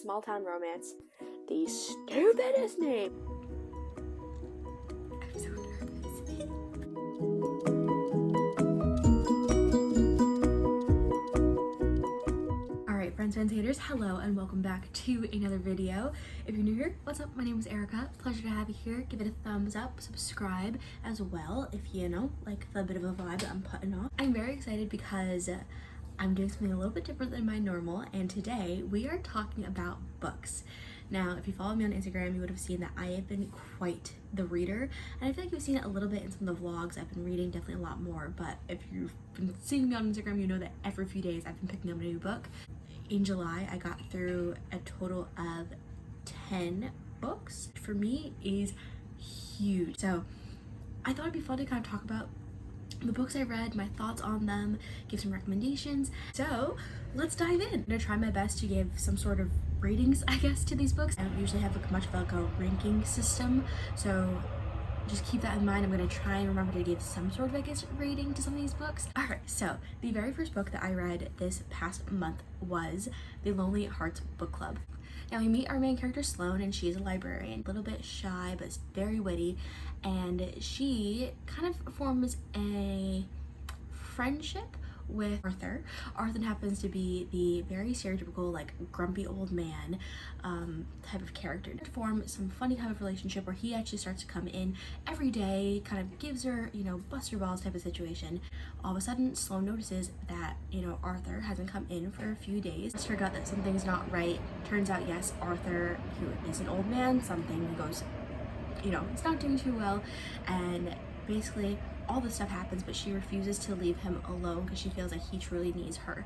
small town romance. The stupidest name. I'm so nervous. Alright, friends and haters, hello and welcome back to another video. If you're new here, what's up? My name is Erica. Pleasure to have you here. Give it a thumbs up, subscribe as well if you know, like the bit of a vibe that I'm putting off. I'm very excited because I'm doing something a little bit different than my normal, and today we are talking about books. Now, if you follow me on Instagram, you would have seen that I have been quite the reader, and I feel like you've seen it a little bit in some of the vlogs. I've been reading definitely a lot more, but if you've been seeing me on Instagram, you know that every few days I've been picking up a new book. In July, I got through a total of 10 books. For me, is huge. So I thought it'd be fun to kind of talk about the books I read, my thoughts on them, give some recommendations. So let's dive in. I'm gonna try my best to give some sort of ratings, I guess, to these books. I don't usually have much of like a ranking system, so just keep that in mind. I'm gonna try and remember to give some sort of, I guess, rating to some of these books. All right, so the very first book that I read this past month was The Lonely Hearts Book Club. Now we meet our main character Sloane, and she's a librarian, a little bit shy but very witty, and she kind of forms a friendship with Arthur. Arthur happens to be the very stereotypical, like, grumpy old man type of character. To form some funny kind of relationship where he actually starts to come in every day, kind of gives her, you know, bust her balls type of situation. All of a sudden, Sloane notices that, you know, Arthur hasn't come in for a few days. It's figured out that something's not right. Turns out, yes, Arthur, who is an old man, something goes, you know, it's not doing too well, and basically all this stuff happens, but she refuses to leave him alone because she feels like he truly needs her.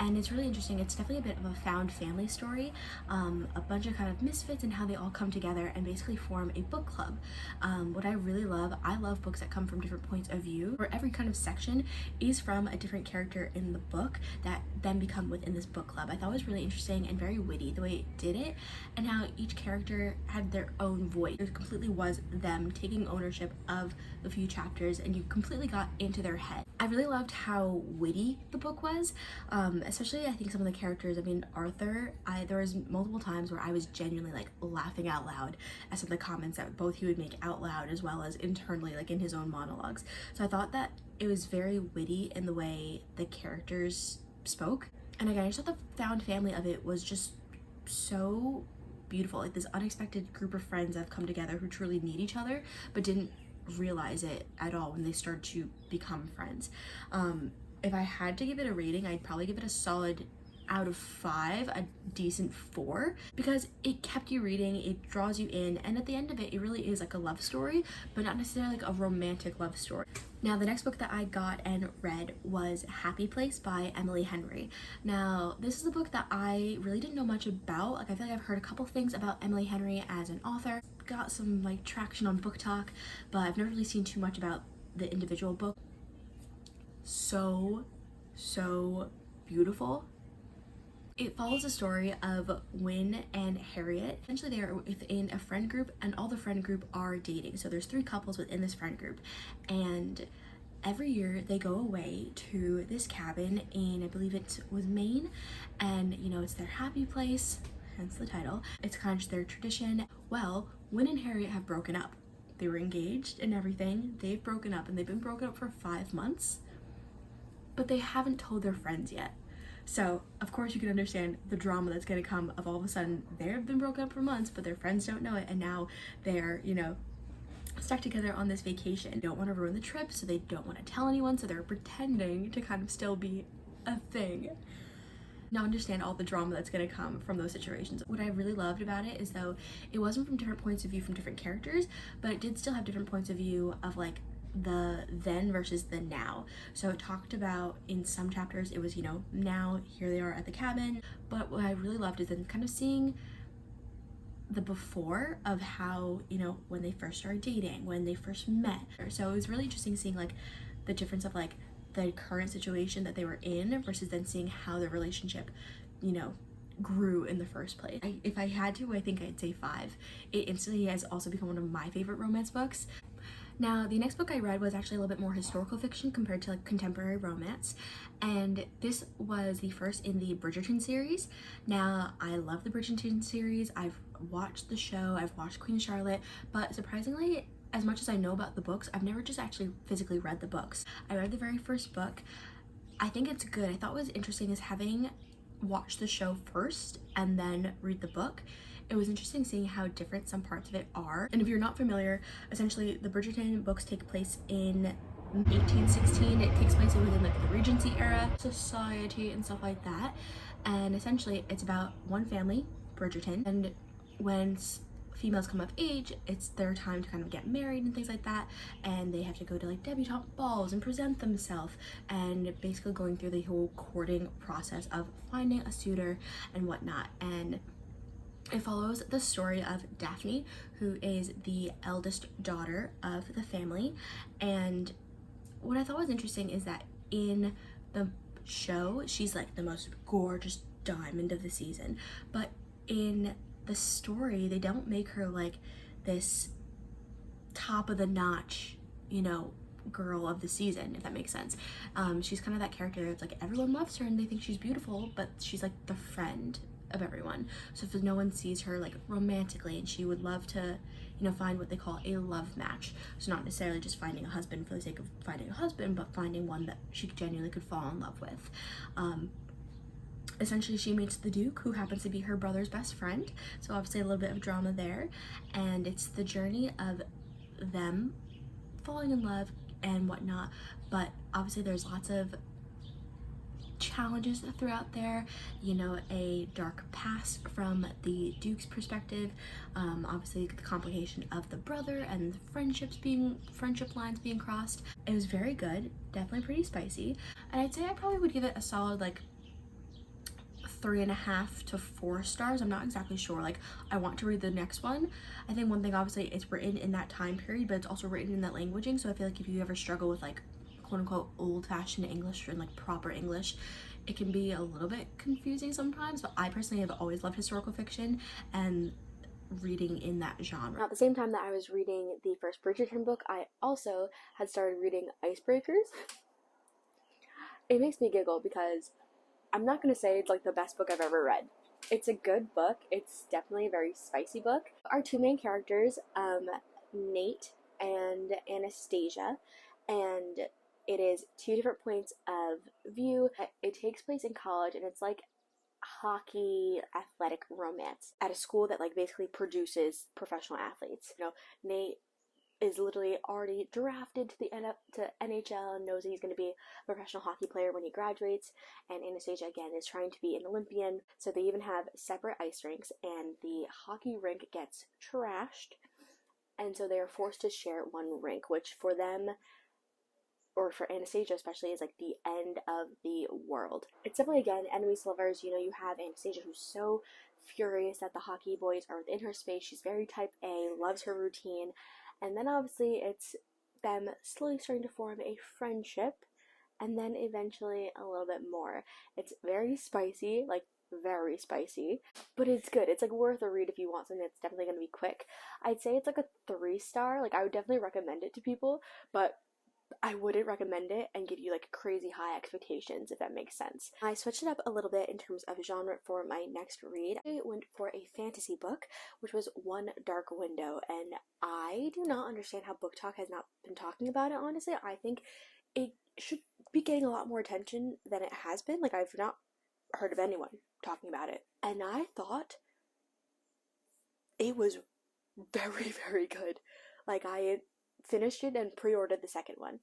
And it's really interesting. It's definitely a bit of a found family story, a bunch of kind of misfits and how they all come together and basically form a book club. What I really love, I love books that come from different points of view, where every kind of section is from a different character in the book that then become within this book club. I thought it was really interesting and very witty the way it did it, and how each character had their own voice. It completely was them taking ownership of the few chapters, and you completely got into their head. I really loved how witty the book was, especially I think some of the characters. I mean, Arthur, there was multiple times where I was genuinely like laughing out loud at some of the comments that both he would make out loud as well as internally, like in his own monologues. So I thought that it was very witty in the way the characters spoke. And again, I just thought the found family of it was just so beautiful. Like this unexpected group of friends that have come together who truly need each other but didn't realize it at all when they start to become friends. If I had to give it a rating, I'd probably give it a solid out of 5, a decent 4, because it kept you reading, it draws you in, and at the end of it, it really is like a love story, but not necessarily like a romantic love story. Now, the next book that I got and read was Happy Place by Emily Henry. Now, this is a book that I really didn't know much about. Like, I feel like I've heard a couple things about Emily Henry as an author, got some like traction on Book Talk, but I've never really seen too much about the individual book. So beautiful. It follows the story of Wynne and Harriet. Essentially, they are within a friend group, and all the friend group are dating. So there's 3 couples within this friend group, and every year they go away to this cabin in, I believe it was Maine, and you know, it's their happy place, hence the title. It's kind of just their tradition. Well, Wynne and Harriet have broken up. They were engaged and everything. They've broken up, and they've been broken up for 5 months, but they haven't told their friends yet. So, of course, you can understand the drama that's going to come of all of a sudden they've been broken up for months, but their friends don't know it, and now they're, you know, stuck together on this vacation. They don't want to ruin the trip, so they don't want to tell anyone, so they're pretending to kind of still be a thing. Now understand all the drama that's going to come from those situations. What I really loved about it is, though, it wasn't from different points of view from different characters, but it did still have different points of view of like the then versus the now. So it talked about, in some chapters it was, you know, now here they are at the cabin, but what I really loved is then kind of seeing the before of how, you know, when they first started dating, when they first met. So it was really interesting seeing like the difference of like the current situation that they were in versus then seeing how their relationship, you know, grew in the first place. If I had to, I think I'd say 5. It instantly has also become one of my favorite romance books. Now, the next book I read was actually a little bit more historical fiction compared to like contemporary romance, and this was the first in the Bridgerton series. Now, I love the Bridgerton series. I've watched the show, I've watched Queen Charlotte, but surprisingly, as much as I know about the books, I've never just actually physically read the books. I read the very first book. I think it's good. I thought what was interesting is having watched the show first and then read the book. It was interesting seeing how different some parts of it are. And if you're not familiar, essentially the Bridgerton books take place in 1816. It takes place within like the Regency era, society and stuff like that. And essentially it's about one family, Bridgerton, and when females come of age, it's their time to kind of get married and things like that, and they have to go to like debutante balls and present themselves, and basically going through the whole courting process of finding a suitor and whatnot. And it follows the story of Daphne, who is the eldest daughter of the family. And what I thought was interesting is that in the show, she's like the most gorgeous diamond of the season, but in the story, they don't make her like this top of the notch, you know, girl of the season, if that makes sense. She's kind of that character. It's like everyone loves her and they think she's beautiful, but she's like the friend of everyone. So if no one sees her like romantically, and she would love to, you know, find what they call a love match. So not necessarily just finding a husband for the sake of finding a husband, but finding one that she genuinely could fall in love with. Essentially, she meets the Duke, who happens to be her brother's best friend, so obviously a little bit of drama there, and it's the journey of them falling in love and whatnot, but obviously there's lots of challenges throughout there, you know, a dark past from the Duke's perspective, obviously the complication of the brother and the friendship lines being crossed. It was very good, definitely pretty spicy, and I'd say I probably would give it a solid like 3.5 to 4 stars. I'm not exactly sure. Like, I want to read the next one. I think one thing, obviously, it's written in that time period, but it's also written in that languaging. So I feel like if you ever struggle with like quote unquote old-fashioned English or like proper English, it can be a little bit confusing sometimes. But I personally have always loved historical fiction and reading in that genre. At the same time that I was reading the first Bridgerton book, I also had started reading Icebreakers. It makes me giggle because I'm not going to say it's like the best book I've ever read. It's a good book. It's definitely a very spicy book. Our two main characters, Nate and Anastasia, and it is two different points of view. It takes place in college, and it's like hockey athletic romance at a school that like basically produces professional athletes. You know, Nate is literally already drafted to the NHL and knows that he's going to be a professional hockey player when he graduates, and Anastasia again is trying to be an Olympian. So they even have separate ice rinks, and the hockey rink gets trashed, and so they are forced to share one rink, which for them, or for Anastasia especially, is like the end of the world. It's definitely, again, enemies to lovers. You know, you have Anastasia, who's so furious that the hockey boys are within her space. She's very type A, loves her routine. And then obviously it's them slowly starting to form a friendship, and then eventually a little bit more. It's very spicy, like very spicy, but it's good. It's like worth a read if you want something that's definitely going to be quick. I'd say it's like a 3-star. Like, I would definitely recommend it to people, but I wouldn't recommend it and give you like crazy high expectations, if that makes sense. I switched it up a little bit in terms of genre for my next read. I went for a fantasy book, which was One Dark Window, and I do not understand how Book Talk has not been talking about it, honestly. I think it should be getting a lot more attention than it has been. Like, I've not heard of anyone talking about it, and I thought it was very, very good. Like, I finished it and pre-ordered the second one.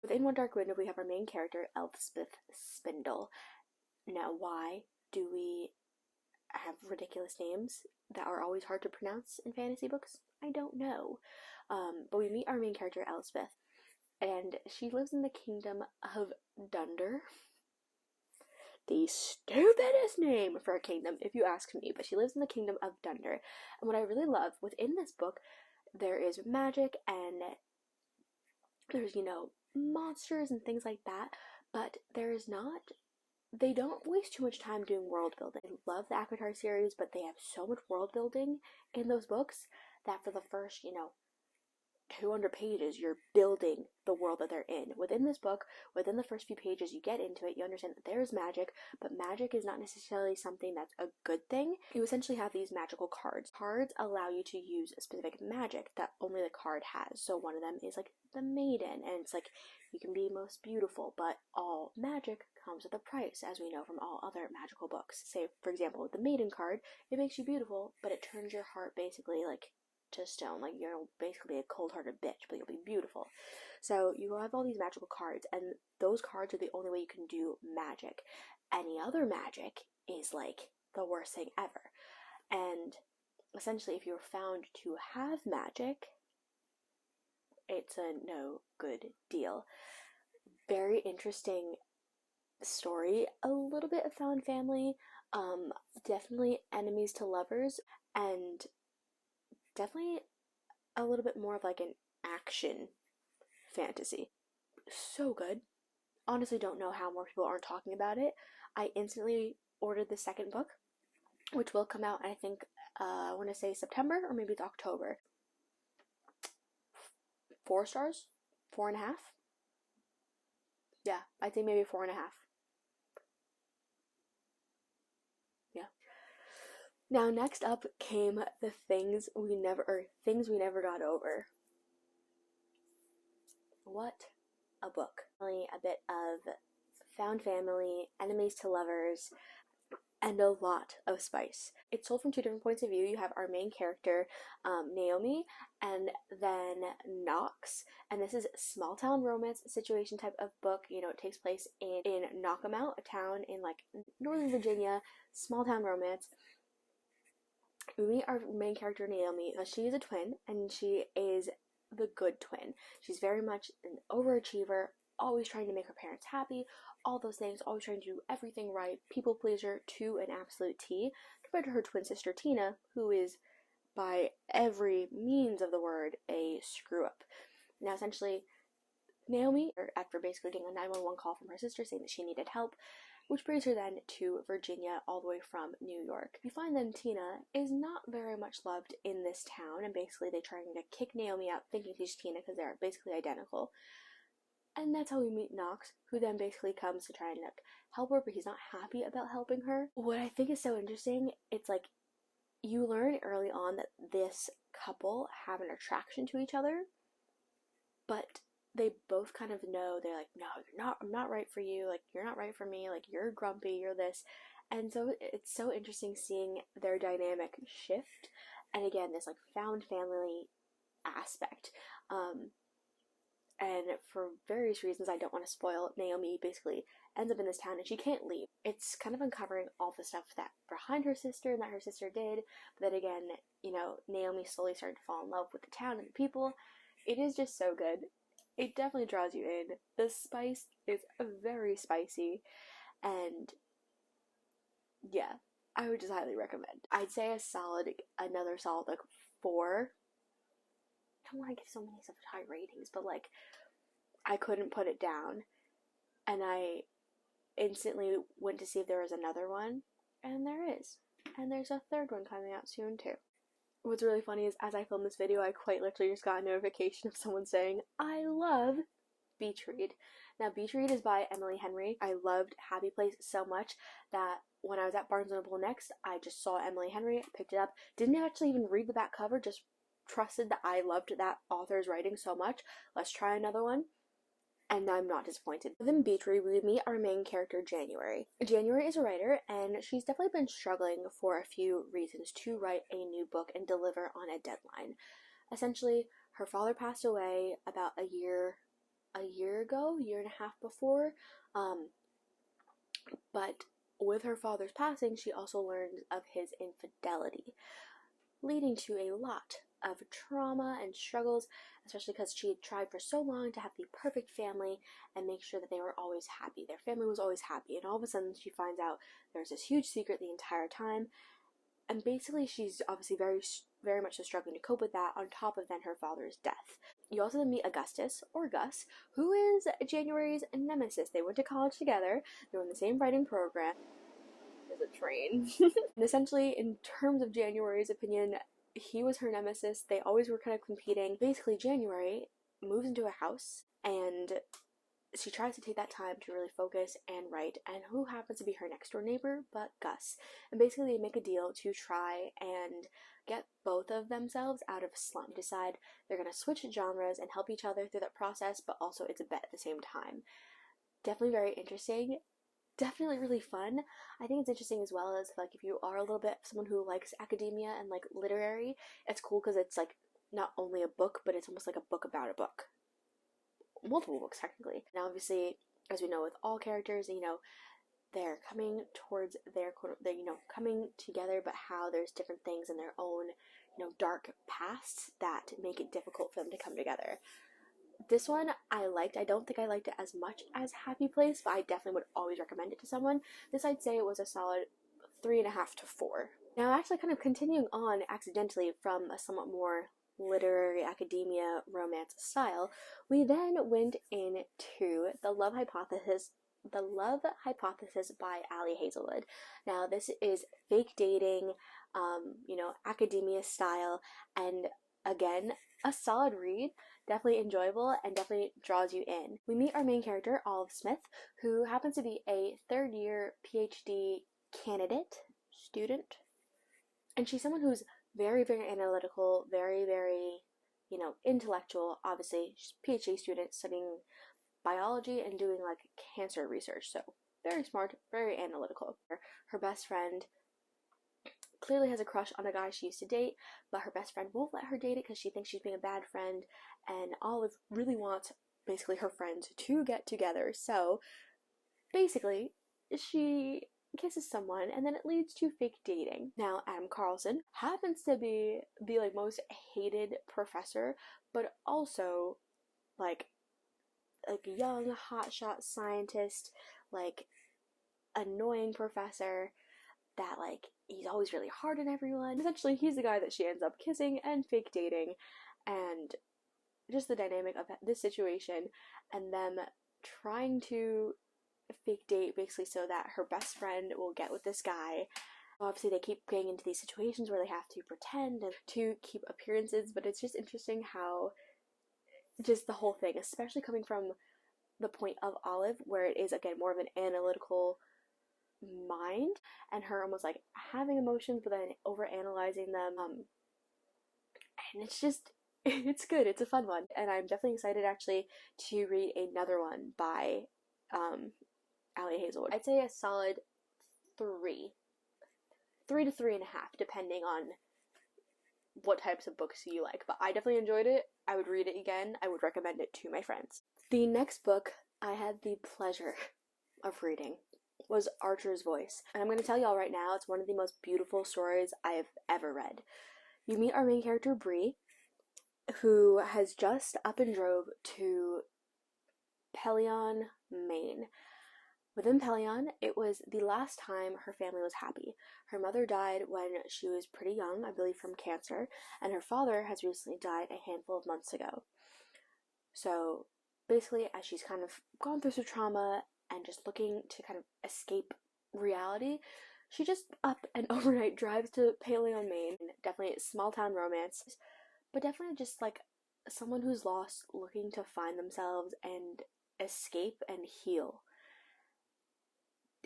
Within One Dark Window, we have our main character, Elspeth Spindle. Now, why do we have ridiculous names that are always hard to pronounce in fantasy books? I don't know. But we meet our main character, Elspeth, and she lives in the kingdom of Dunder. The stupidest name for a kingdom, if you ask me, but she lives in the kingdom of Dunder. And what I really love within this book, there is magic and there's, you know, monsters and things like that, but there's not, they don't waste too much time doing world building. I love the Avatar series, but they have so much world building in those books that for the first, you know, 200 pages, you're building the world that they're in. Within this book, within the first few pages, you get into it, you understand that there's magic, but magic is not necessarily something that's a good thing. You essentially have these magical cards. Cards allow you to use a specific magic that only the card has. So one of them is like the maiden, and it's like you can be most beautiful, but all magic comes with a price, as we know from all other magical books. Say, for example, with the maiden card, it makes you beautiful, but it turns your heart basically like to stone. Like, you're basically a cold-hearted bitch, but you'll be beautiful. So you have all these magical cards, and those cards are the only way you can do magic. Any other magic is like the worst thing ever. And essentially, if you're found to have magic, it's a no good deal. Very interesting story. A little bit of found family, definitely enemies to lovers, and definitely a little bit more of like an action fantasy. So good. Honestly, don't know how more people aren't talking about it. I instantly ordered the second book, which will come out, I think, I want to say September, or maybe it's October. 4 stars? 4.5? Yeah, I think maybe 4.5. Yeah. Now, next up came the things we never got over. What a book. Really a bit of found family, enemies to lovers, and a lot of spice. It's told from 2 different points of view. You have our main character, Naomi, and then Knox, and this is a small town romance situation type of book. You know, it takes place in Knockamount, a town in like Northern Virginia, small town romance. We meet our main character, Naomi. She is a twin, and she is the good twin. She's very much an overachiever, always trying to make her parents happy, all those things, always trying to do everything right, people pleaser to an absolute T, compared to her twin sister Tina, who is, by every means of the word, a screw-up. Now, essentially, Naomi, after basically getting a 911 call from her sister saying that she needed help, which brings her then to Virginia, all the way from New York. You find then Tina is not very much loved in this town, and basically they're trying to kick Naomi out thinking she's Tina because they're basically identical. And that's how we meet Knox, who then basically comes to try and like help her, but he's not happy about helping her. What I think is so interesting, it's like you learn early on that this couple have an attraction to each other, but they both kind of know, they're like, no, I'm not right for you, like, you're not right for me, like, you're grumpy, you're this. And so it's so interesting seeing their dynamic shift, and again, this like found family aspect. And for various reasons I don't want to spoil, Naomi basically ends up in this town and she can't leave. It's kind of uncovering all the stuff that behind her sister and that her sister did, but then again, you know, Naomi slowly started to fall in love with the town and the people. It is just so good. It definitely draws you in. The spice is very spicy, and yeah, I would just highly recommend. I'd say another solid like 4. I don't want to give so many such high ratings, but like, I couldn't put it down, and I instantly went to see if there was another one, and there is, and there's a 3rd one coming out soon too. What's really funny is, as I filmed this video, I quite literally just got a notification of someone saying, I love Beach Read. Now, Beach Read is by Emily Henry. I loved Happy Place so much that when I was at Barnes & Noble next, I just saw Emily Henry, picked it up, didn't actually even read the back cover, just trusted that I loved that author's writing so much. Let's try another one. And I'm not disappointed. Within Beach Read, we meet our main character, January. January is a writer, and she's definitely been struggling for a few reasons to write a new book and deliver on a deadline. Essentially, her father passed away about a year ago, year and a half before, but with her father's passing, she also learned of his infidelity, leading to a lot of trauma and struggles, especially because she had tried for so long to have the perfect family and make sure that they were always happy. Their family was always happy, and all of a sudden she finds out there's this huge secret the entire time, and basically she's obviously very much so struggling to cope with that, on top of then her father's death. You also then meet Augustus, or Gus, who is January's nemesis. They went to college together, they were in the same writing program. There's a train. And essentially, in terms of January's opinion, he was her nemesis. They always were kind of competing. Basically, January moves into a house and she tries to take that time to really focus and write, and who happens to be her next door neighbor but Gus. And basically they make a deal to try and get both of themselves out of a slump. Decide they're going to switch genres and help each other through that process, but also it's a bet at the same time. Definitely very interesting. Definitely really fun. I think it's interesting as well as like if you are a little bit someone who likes academia and like literary, it's cool because it's like not only a book, but it's almost like a book about a book. Multiple books technically. Now obviously, as we know with all characters, they're coming towards their coming together, but how there's different things in their own dark pasts that make it difficult for them to come together. This one I liked. I don't think I liked it as much as Happy Place, but I definitely would always recommend it to someone. This I'd say it was a solid 3.5 to 4. Now actually kind of continuing on accidentally from a somewhat more literary academia romance style, we then went into The Love Hypothesis by Ali Hazelwood. Now this is fake dating, academia style, and again, a solid read, definitely enjoyable and definitely draws you in. We meet our main character, Olive Smith, who happens to be a third-year PhD student, and she's someone who's very, very analytical, very, very, intellectual. Obviously, she's a PhD student studying biology and doing like cancer research, so very smart, very analytical. Her best friend clearly has a crush on a guy she used to date, but her best friend won't let her date it because she thinks she's being a bad friend, and Olive really wants basically her friends to get together. So basically she kisses someone and then it leads to fake dating. Now Adam Carlson happens to be the like most hated professor, but also like a young hotshot scientist, like annoying professor that like he's always really hard on everyone. Essentially he's the guy that she ends up kissing and fake dating, and just the dynamic of this situation and them trying to fake date basically so that her best friend will get with this guy. Obviously they keep getting into these situations where they have to pretend and to keep appearances, but it's just interesting how just the whole thing, especially coming from the point of Olive where it is again more of an analytical mind and her almost like having emotions but then over analyzing them, and it's just it's good, it's a fun one, and I'm definitely excited actually to read another one by Ali Hazelwood. I'd say a solid 3 to 3.5 depending on what types of books you like, but I definitely enjoyed it. I would read it again. I would recommend it to my friends. The next book I had the pleasure of reading was Archer's Voice, and I'm going to tell y'all right now, it's one of the most beautiful stories I have ever read. You meet our main character Bree, who has just up and drove to Pelion, Maine. Within Pelion, it was the last time her family was happy. Her mother died when she was pretty young, I believe from cancer, and her father has recently died a handful of months ago. So basically, as she's kind of gone through some trauma and just looking to kind of escape reality, she just up and overnight drives to Pelion, Maine. Definitely a small town romance, but definitely just like someone who's lost looking to find themselves and escape and heal.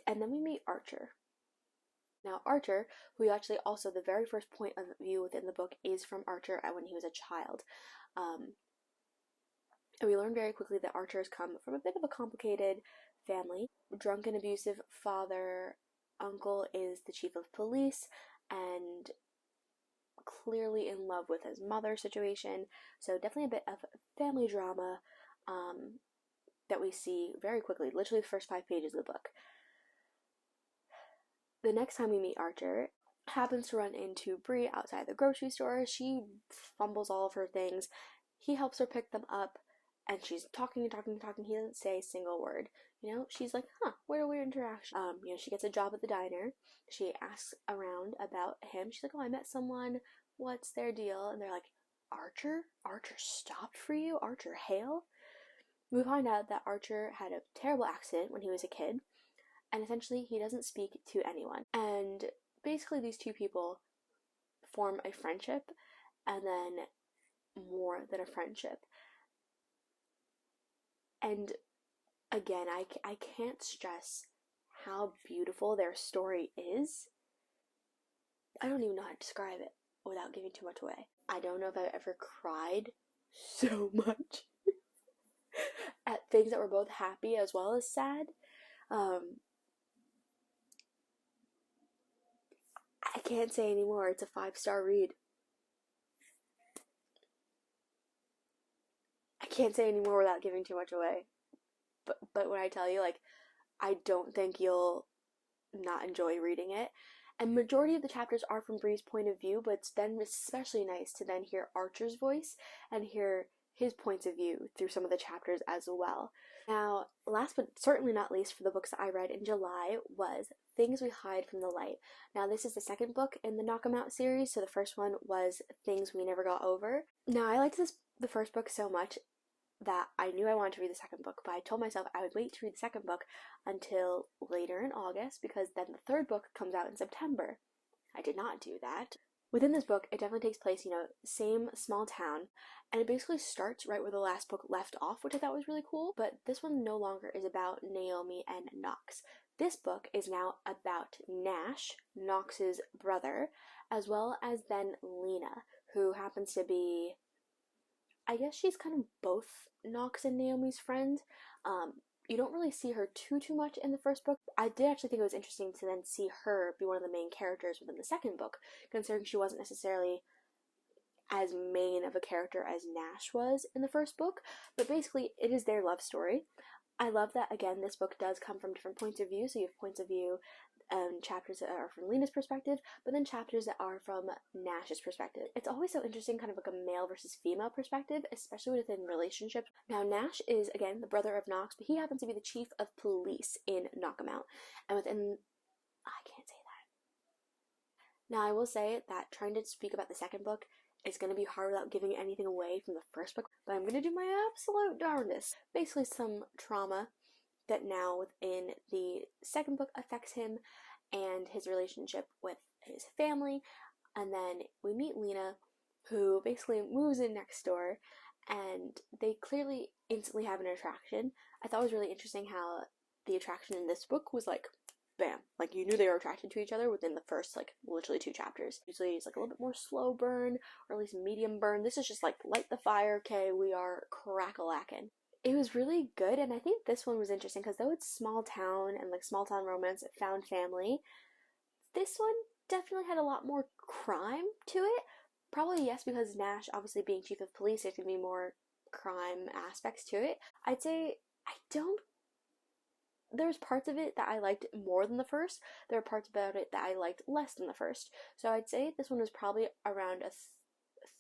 And then we meet Archer. Now Archer, who actually also the very first point of view within the book is from Archer when he was a child. And we learn very quickly that Archer has come from a bit of a complicated family. Drunk and abusive father, uncle is the chief of police, and clearly in love with his mother situation. So definitely a bit of family drama that we see very quickly, literally the first 5 pages of the book. The next time we meet Archer, happens to run into Bree outside the grocery store. She fumbles all of her things. He helps her pick them up, and she's talking. He doesn't say a single word. She's like, what a weird interaction. She gets a job at the diner. She asks around about him. She's like, oh, I met someone. What's their deal? And they're like, Archer? Archer stopped for you? Archer Hale? We find out that Archer had a terrible accident when he was a kid, and essentially he doesn't speak to anyone. And basically these two people form a friendship and then more than a friendship. And again, I can't stress how beautiful their story is. I don't even know how to describe it without giving too much away. I don't know if I've ever cried so much at things that were both happy as well as sad. I can't say anymore. It's a 5-star read. I can't say anymore without giving too much away. But when I tell you, like, I don't think you'll not enjoy reading it. And majority of the chapters are from Bree's point of view, but it's then especially nice to then hear Archer's voice and hear his points of view through some of the chapters as well. Now, last but certainly not least for the books that I read in July was Things We Hide from the Light. Now, this is the second book in the Knock 'em Out series, so the first one was Things We Never Got Over. Now, I liked the first book so much that I knew I wanted to read the second book, but I told myself I would wait to read the second book until later in August, because then the third book comes out in September. I did not do that. Within this book, it definitely takes place, same small town, and it basically starts right where the last book left off, which I thought was really cool, but this one no longer is about Naomi and Knox. This book is now about Nash, Knox's brother, as well as then Lena, who happens to be, I guess she's kind of both Knox and Naomi's friend. You don't really see her too much in the first book. I did actually think it was interesting to then see her be one of the main characters within the second book, considering she wasn't necessarily as main of a character as Nash was in the first book. But basically, it is their love story. I love that, again, this book does come from different points of view. So you have points of view, chapters that are from Lena's perspective, but then chapters that are from Nash's perspective. It's always so interesting, kind of like a male versus female perspective, especially within relationships. Now, Nash is, again, the brother of Knox, but he happens to be the chief of police in Knock 'em Out. And within, I can't say that. Now, I will say that trying to speak about the second book is going to be hard without giving anything away from the first book, but I'm going to do my absolute darndest. Basically, some trauma that now within the second book affects him and his relationship with his family. And then we meet Lena, who basically moves in next door, and they clearly instantly have an attraction. I thought it was really interesting how the attraction in this book was like, bam, like you knew they were attracted to each other within the first, like, literally 2 chapters. Usually it's like a little bit more slow burn, or at least medium burn. This is just like, light the fire, okay, we are crack-a-lackin'. It was really good, and I think this one was interesting because though it's small town and like small town romance, found family, this one definitely had a lot more crime to it. Probably yes, because Nash obviously being chief of police, there's gonna be more crime aspects to it. I'd say there's parts of it that I liked more than the first. There are parts about it that I liked less than the first. So I'd say this one was probably around a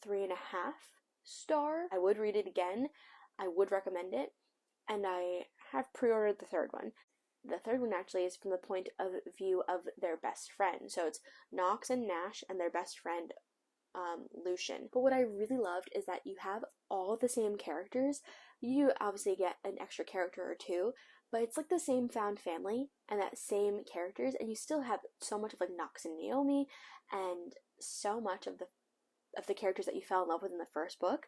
3.5 star. I would read it again. I would recommend it, and I have pre-ordered the third one. The third one actually is from the point of view of their best friend. So it's Knox and Nash and their best friend, Lucian. But what I really loved is that you have all the same characters. You obviously get an extra character or two, but it's like the same found family and that same characters, and you still have so much of like Knox and Naomi and so much of the characters that you fell in love with in the first book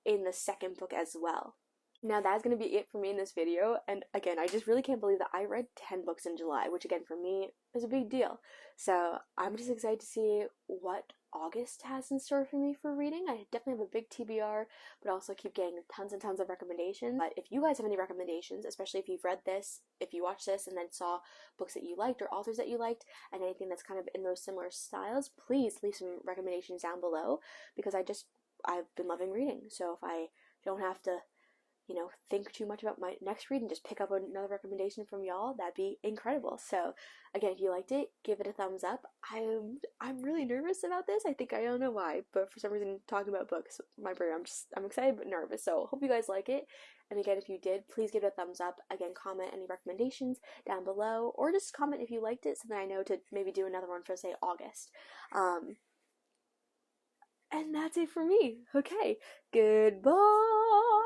in the second book as well. Now that's going to be it for me in this video, and again, I just really can't believe that I read 10 books in July, which again for me is a big deal. So I'm just excited to see what August has in store for me for reading. I definitely have a big TBR, but also keep getting tons and tons of recommendations. But if you guys have any recommendations, especially if you've read this, if you watched this and then saw books that you liked or authors that you liked, and anything that's kind of in those similar styles, please leave some recommendations down below, because I've been loving reading. So if I don't have to, think too much about my next read and just pick up another recommendation from y'all, that'd be incredible. So again, if you liked it, give it a thumbs up. I'm really nervous about this. I don't know why, but for some reason talking about books, my brain, I'm excited but nervous. So hope you guys like it. And again, if you did, please give it a thumbs up. Again, comment any recommendations down below, or just comment if you liked it so that I know to maybe do another one for, say, August. And that's it for me. Okay, goodbye.